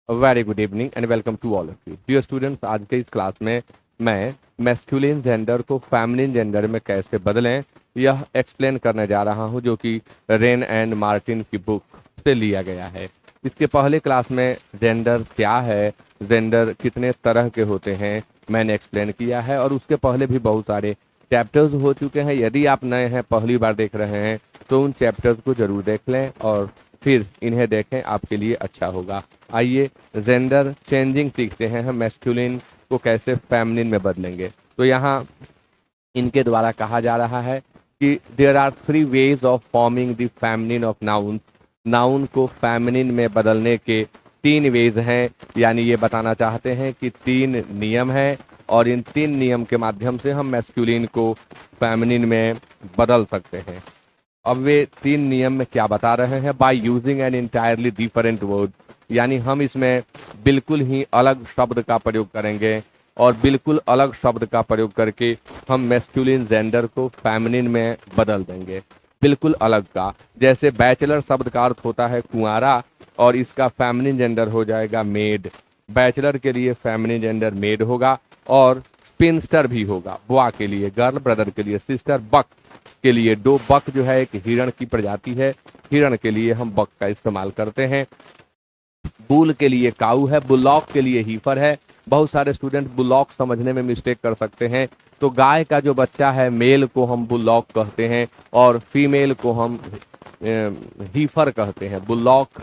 Very good evening and welcome to all of you dear students. आज के इस class में मैं मैस्कुलिन जेंडर को फेमिनिन जेंडर में कैसे बदलें यह एक्सप्लेन करने जा रहा हूं, जो कि रेन एंड मार्टिन की बुक से लिया गया है। इसके पहले क्लास में जेंडर क्या है, जेंडर कितने तरह के होते हैं, मैंने एक्सप्लेन किया है और उसके पहले भी बहुत सारे चैप्टर्स हो चुके हैं। यदि आप नए हैं, पहली बार देख रहे हैं, तो उन चैप्टर्स को जरूर देख लें और फिर इन्हें देखें, आपके लिए अच्छा होगा। आइए जेंडर चेंजिंग सीखते हैं, हम मैस्कुलिन को कैसे फेमिनिन में बदलेंगे। तो यहाँ इनके द्वारा कहा जा रहा है कि there are 3 ways of forming the feminine of noun. Noun को फेमिनिन में बदलने के 3 वेज हैं, यानी ये बताना चाहते हैं कि 3 नियम हैं और इन 3 नियम के माध्यम से हम मैस्कुलिन को फेमिनिन में बदल सकते हैं। अब वे 3 नियम में क्या बता रहे हैं? By using an entirely different word, यानी हम इसमें बिल्कुल ही अलग शब्द का प्रयोग करेंगे और बिल्कुल अलग शब्द का प्रयोग करके हम मैस्कुलिन जेंडर को फेमिनिन में बदल देंगे। बिल्कुल अलग का, जैसे बैचलर शब्द का अर्थ होता है कुंवारा और इसका फेमिनिन जेंडर हो जाएगा मेड। बैचलर के लिए फेमिनिन जेंडर मेड होगा और स्पिंस्टर भी होगा, बुआ के लिए गर्ल, ब्रदर के लिए सिस्टर, बक के लिए दो। बक जो है एक हिरण की प्रजाति है, हिरण के लिए हम बक का इस्तेमाल करते हैं। बुल के लिए काऊ है, बुलॉक के लिए हीफर है। बहुत सारे स्टूडेंट बुलॉक समझने में मिस्टेक कर सकते हैं। तो गाय का जो बच्चा है मेल को हम बुलॉक कहते हैं और फीमेल को हम हीफर कहते हैं। बुलॉक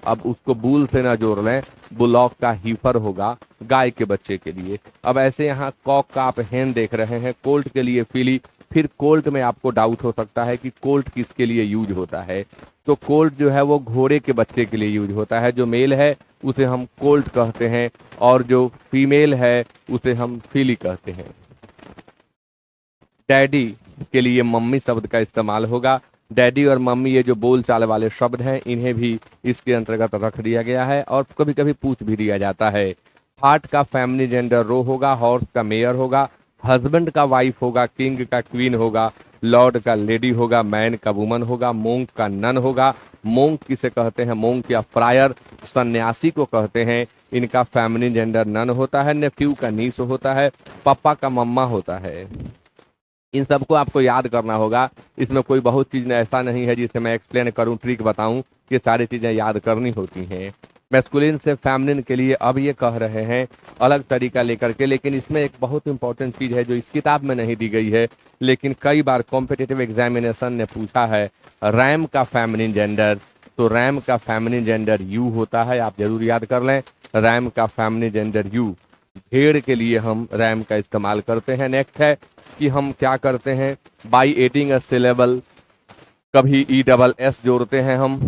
अब उसको बुल से ना जोड़ लें, बुलॉक का हीफर होगा गाय के बच्चे के लिए। अब ऐसे यहाँ कॉक का आप हेन देख रहे हैं, कोल्ट के लिए फिली। फिर कोल्ट में आपको डाउट हो सकता है कि कोल्ट किसके लिए यूज होता है। तो कोल्ट जो है वो घोड़े के बच्चे के लिए यूज होता है। जो मेल है उसे हम कोल्ट कहते हैं और जो फीमेल है उसे हम फिली कहते हैं। डैडी के लिए मम्मी शब्द का इस्तेमाल होगा। डैडी और मम्मी ये जो बोल चाल वाले शब्द हैं, इन्हें भी इसके अंतर्गत रख दिया गया है और कभी कभी पूछ भी दिया जाता है। हार्ट का फैमिली जेंडर रो होगा, हॉर्स का मेयर होगा, हस्बैंड का वाइफ होगा, किंग का क्वीन होगा, लॉर्ड का लेडी होगा, मैन का वुमन होगा, मोंक का नन होगा। मोंक किसे कहते हैं? मोंक या फ्रायर सन्यासी को कहते हैं। इनका फैमिली जेंडर नन होता है। नेफ्यू का नीस होता है। पापा का मम्मा होता है। इन सबको आपको याद करना होगा। इसमें कोई बहुत चीज ऐसा नहीं है जिसे मैं एक्सप्लेन करूं, ट्रिक बताऊं, कि सारी चीजें याद करनी होती हैं। मैस्कुलिन से फेमिनिन के लिए अब ये कह रहे हैं अलग तरीका लेकर के, लेकिन इसमें एक बहुत इंपॉर्टेंट चीज है जो इस किताब में नहीं दी गई है, लेकिन कई बार कॉम्पिटिटिव एग्जामिनेशन ने पूछा है। रैम का फेमिनिन जेंडर, तो रैम का फेमिनिन जेंडर यू होता है, आप जरूर याद कर लें। रैम का फेमिनिन जेंडर यू। भेड़ के लिए हम रैम का इस्तेमाल करते हैं। नेक्स्ट है कि हम क्या करते हैं, बाई एडिंग अ सिलेबल, कभी ई डबल एस जोड़ते हैं हम,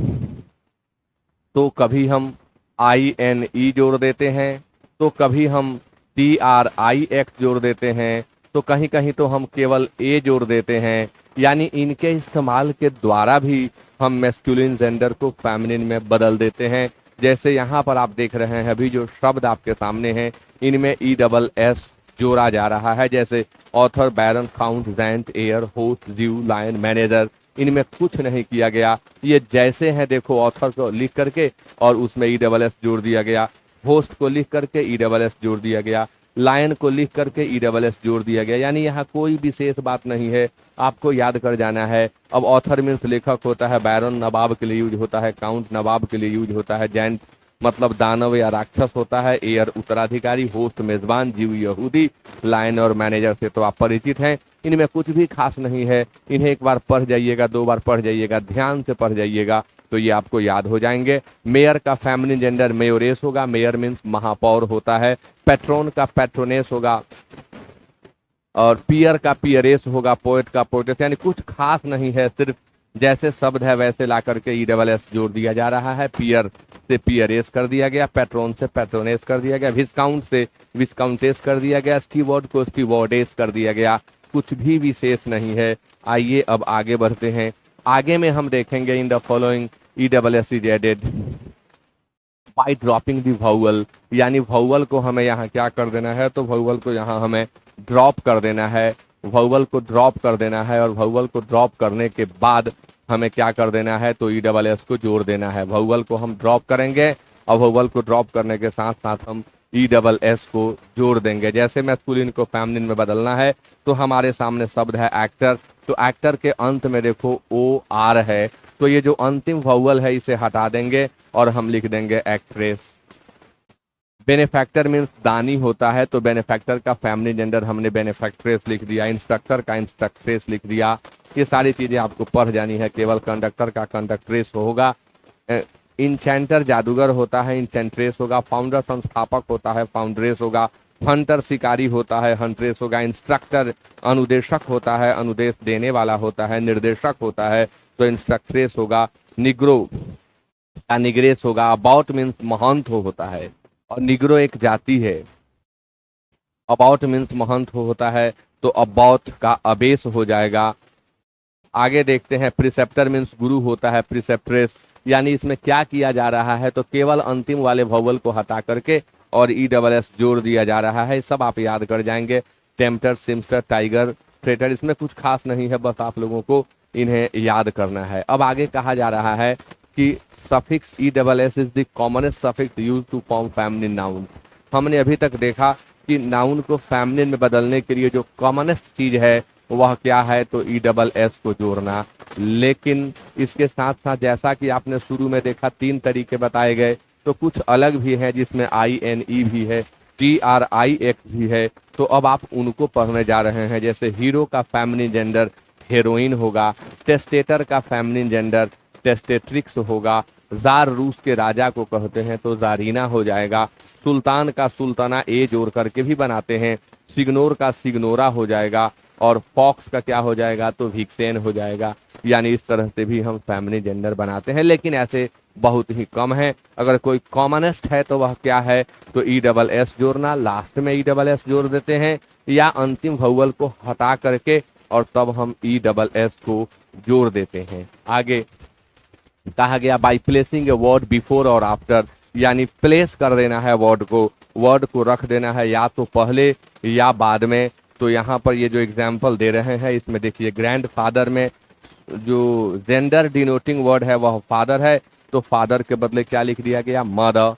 तो कभी हम आई एन ई जोड़ देते हैं, तो कभी हम टी आर आई एक्स जोड़ देते हैं, तो कहीं कहीं तो हम केवल ए जोड़ देते हैं। यानी इनके इस्तेमाल के द्वारा भी हम मैस्कुलिन जेंडर को फेमिनिन में बदल देते हैं। जैसे यहाँ पर आप देख रहे हैं, अभी जो शब्द आपके सामने हैं इनमें ई डबल एस जोड़ा जा रहा है। जैसे ऑथर, बैरन, काउंट, जैंट, एयर, होस्ट, जीव, लायन, मैनेजर, इनमें कुछ नहीं किया गया। ये जैसे हैं, देखो, ऑथर को लिख करके और उसमें ई डबल एस जोड़ दिया गया, होस्ट को लिख करके ई डबल एस जोड़ दिया गया, लायन को लिख करके ई डबल एस जोड़ दिया गया। यानी यहाँ कोई विशेष बात नहीं है, आपको याद कर जाना है। अब ऑथर मीन्स लेखक होता है, बैरन नवाब के लिए यूज होता है, काउंट नवाब के लिए यूज होता है, जैंट मतलब दानव या राक्षस होता है, एयर उत्तराधिकारी, होस्ट मेजबान, जीव यहूदी, लायन और मैनेजर से तो आप परिचित हैं। इनमें कुछ भी खास नहीं है, इन्हें एक बार पढ़ जाइएगा, 2 बार पढ़ जाइएगा, ध्यान से पढ़ जाइएगा तो ये आपको याद हो जाएंगे। मेयर का फेमिनिन जेंडर मेयोरेस होगा, मेयर मीन्स महापौर होता है। पेट्रोन का पेट्रोनेस होगा और पियर का पियरेस होगा, पोएट का पोएटेस। यानी कुछ खास नहीं है, सिर्फ जैसे शब्द है वैसे ला करके ई डबल एस जोड़ दिया जा रहा है। पियर से पियरेस कर दिया गया, पेट्रोन से पेट्रोनेस कर दिया गया, विस्काउंट से विस्काउंटेस कर दिया गया, स्टीवर्ड को स्टीवर्डेस कर दिया गया। कुछ भी विशेष नहीं है। आइए अब आगे बढ़ते हैं। आगे में हम देखेंगे in the following E double S is added by dropping the vowel, यानी वाउवल को हमें यहाँ क्या कर देना है, तो वाउवल को यहाँ हमें ड्रॉप कर देना है। वाउवल को ड्रॉप कर देना है और वाउवल को ड्रॉप करने के बाद हमें क्या कर देना है, तो ई डबल एस को जोड़ देना है। वाउवल को हम ड्रॉप करेंगे और वोवल को ड्रॉप करने के साथ साथ हम ई डबल एस को जोड़ देंगे। जैसे मैस्कुलिन को फेमिनिन में बदलना है तो हमारे सामने शब्द है एक्टर, तो एक्टर के अंत में देखो ओ आर है, तो ये जो अंतिम वोवल है इसे हटा देंगे और हम लिख देंगे एक्ट्रेस। बेनिफैक्टर मीन्स दानी होता है, तो बेनिफैक्टर का फैमिली जेंडर हमने बेनिफैक्ट्रेस लिख दिया, इंस्ट्रक्टर का इंस्ट्रक्ट्रेस लिख दिया। ये सारी चीजें आपको पढ़ जानी है, केवल कंडक्टर का कंडक्ट्रेस होगा। इंचेंटर जादूगर होता है, इंचेंट्रेस होगा। फाउंडर संस्थापक होता है, फाउंड्रेस होगा। हंटर शिकारी होता है, हंट्रेस होगा। इंस्ट्रक्टर अनुदेशक होता है, अनुदेश देने वाला होता है। निर्देशक होता है तो इंस्ट्रक्ट्रेस होगा। निग्रो का निग्रेस होगा। अबाउट मीन्स महंत होता है और निग्रो एक जाति है। अबाउट मीन्स महंत होता है तो अबाउट का अबेस हो जाएगा। आगे देखते हैं, प्रिसेप्टर मीन्स गुरु होता है, प्रिसेप्ट्रेस। यानी इसमें क्या किया जा रहा है, तो केवल अंतिम वाले वोवल को हटा करके और ई डबल एस जोड़ दिया जा रहा है। सब आप याद कर जाएंगे। टेम्पटर, सिम्स्टर, टाइगर, ट्रेटर, इसमें कुछ खास नहीं है, बस आप लोगों को इन्हें याद करना है। अब आगे कहा जा रहा है कि suffix e double S is the commonest suffix use to form feminine noun. हमने अभी तक देखा कि नाउन को फेमिनिन में बदलने के लिए जो कॉमनेस्ट चीज है वह क्या है, तो ई डबल एस को जोड़ना। लेकिन इसके साथ साथ जैसा कि आपने शुरू में देखा 3 तरीके बताए गए, तो कुछ अलग भी हैं जिसमें आई एन ई भी है, टी आर आई एक्स भी है। तो अब आप उनको पढ़ने जा रहे हैं। जैसे हीरो का फेमिनिन जेंडर हेरोइन होगा। टेस्टेटर का फेमिनिन जेंडर टेस्टेट्रिक्स होगा। जार रूस के राजा को कहते हैं तो जारीना हो जाएगा। सुल्तान का सुल्ताना ए जोड़ करके भी बनाते हैं। सिग्नोर का सिग्नोरा हो जाएगा और फॉक्स का क्या हो जाएगा, तो विक्सेन हो जाएगा। यानी इस तरह से भी हम फेमिनिन जेंडर बनाते हैं, लेकिन ऐसे बहुत ही कम है। अगर कोई कॉमनेस्ट है तो वह क्या है, तो ई डबल एस जोड़ना। लास्ट में ई डबल एस जोड़ देते हैं या अंतिम वोवल को हटा करके और तब हम ई डबल एस को जोड़ देते हैं। आगे कहा गया by placing a word before और आफ्टर, यानी प्लेस कर देना है वर्ड को रख देना है या तो पहले या बाद में। तो यहाँ पर ये जो एग्जाम्पल दे रहे हैं इसमें देखिए, ग्रैंड फादर में जो जेंडर डिनोटिंग वर्ड है वह फादर है, तो फादर के बदले क्या लिख दिया गया, मदर।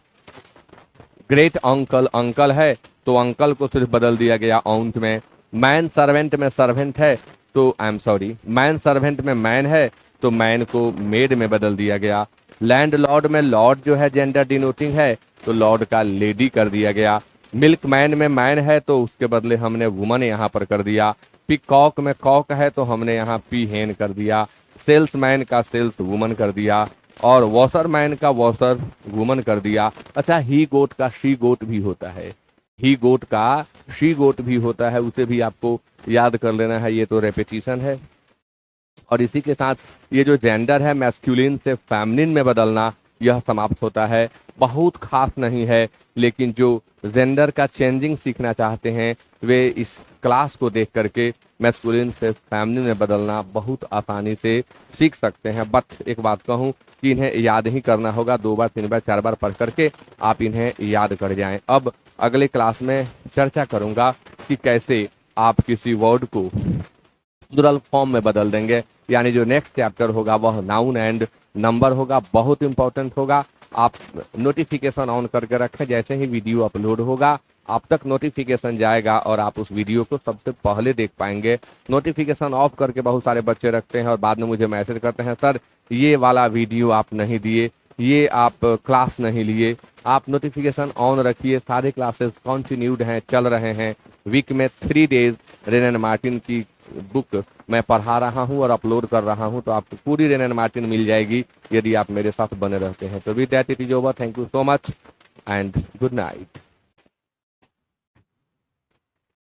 ग्रेट अंकल अंकल है तो अंकल को सिर्फ बदल दिया गया औंट में। मैन सर्वेंट में सर्वेंट है तो मैन सर्वेंट में मैन है तो मैन को मेड में बदल दिया गया। लैंड लॉर्ड में लॉर्ड जो है जेंडर डिनोटिंग है तो लॉर्ड का लेडी कर दिया गया। मिल्क मैन में मैन है तो उसके बदले हमने वुमन यहाँ पर कर दिया। पिकॉक में कॉक है तो हमने यहाँ पी हेन कर दिया। सेल्समैन का सेल्स वुमन कर दिया और वॉशरमैन का वॉशर वुमन कर दिया। अच्छा, ही गोट का शी गोट भी होता है, ही गोट का शी गोट भी होता है, उसे भी आपको याद कर लेना है। ये तो रेपिटेशन है। और इसी के साथ ये जो जेंडर है मैस्कुलिन से फेमिनिन में बदलना, यह समाप्त होता है। बहुत खास नहीं है, लेकिन जो जेंडर का चेंजिंग सीखना चाहते हैं वे इस क्लास को देख करके मैस्कुलिन से फेमिनिन में बदलना बहुत आसानी से सीख सकते हैं। बट एक बात कहूँ कि इन्हें याद ही करना होगा, 2 बार 3 बार 4 बार पढ़ करके आप इन्हें याद कर जाएं। अब अगले क्लास में चर्चा करूंगा कि कैसे आप किसी वर्ड को प्लूरल फॉर्म में बदल देंगे। यानी जो नेक्स्ट चैप्टर होगा वह नाउन एंड नंबर होगा, बहुत इंपॉर्टेंट होगा। आप नोटिफिकेशन ऑन करके रखें, जैसे ही वीडियो अपलोड होगा आप तक नोटिफिकेशन जाएगा और आप उस वीडियो को सबसे पहले देख पाएंगे। नोटिफिकेशन ऑफ करके बहुत सारे बच्चे रखते हैं और बाद में मुझे मैसेज करते हैं, सर ये वाला वीडियो आप नहीं दिए, ये आप क्लास नहीं लिए। आप नोटिफिकेशन ऑन रखिए, सारे क्लासेस कंटिन्यूड हैं, चल रहे हैं। वीक में 3 डेज रेन एंड मार्टिन की बुक मैं पढ़ा रहा हूं और अपलोड कर रहा हूं, तो आपको पूरी रेन एंड मार्टिन मिल जाएगी यदि आप मेरे साथ बने रहते हैं। तो with that it is over. Thank you so much and good night.